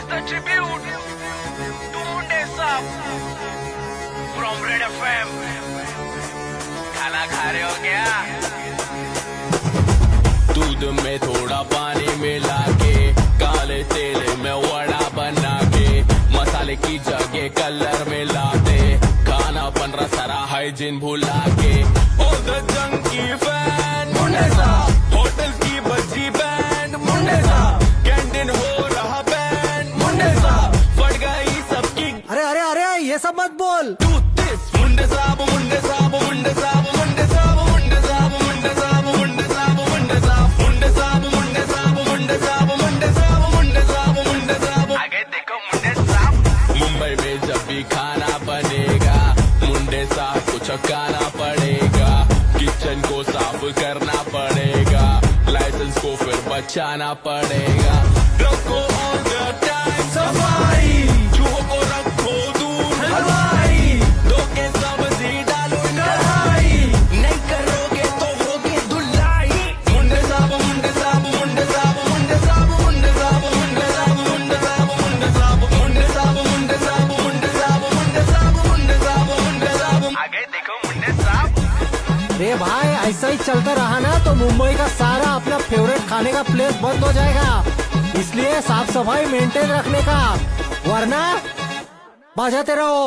the tribute to Munde Saab from Red FM. खाना खा रहे हो क्या? दूध में थोड़ा पानी मिला के, काले तेल में वड़ा बना के, मसाले की जगह कलर मिला दे, खाना बन रहा सारा हाइजीन भुला के। All the junkie fan मुंडे साहब, होटल की बजी बैंड मुंडे साहब, कैंटीन हो रहा बैंड मुंडे साहब, फट गई सबकी। अरे अरे अरे ये सब मत बोल। मुंडे साहब मुंडे साहब मुंडे साहब मुंडे साहब मुंडे साहब मुंडे साहब मुंडे साहब मुंडे साहब मुंडे साहब मुंडे साहब मुंडे साहब मुंडे साहब मुंडे साहब मुंडे साहब। आगे देखो मुंडे साहब। मुंबई में जब भी खाना बनेगा, मुंडे साहब को छकाना पड़ेगा, किचन को साफ करना पड़ेगा, लाइसेंस को फिर बचाना पड़ेगा। रखो ऑल द टाइम सफाई, चूहों को रखो दूर हलवाई, दो के सब्जी डालो कढ़ाई, नहीं करोगे तो होगी धुलाई। मुंडे साहब मुंडे साहब मुंडे साहब मुंडे साहब मुंडे साहब मुंडे साहब मुंडे साहब मुंडे साहब मुंडे साहब मुंडे साहब मुंडे साहब मुंडे साहब मुंडे साहब मुंडे साहब। आगे देखो मुंडे साहब। रे भाई ऐसा ही चलता रहा ना तो मुंबई का सारा अपना फेवरेट खाने का प्लेस बंद हो जाएगा, इसलिए साफ सफाई मेंटेन रखने का, वरना बजाते रहो।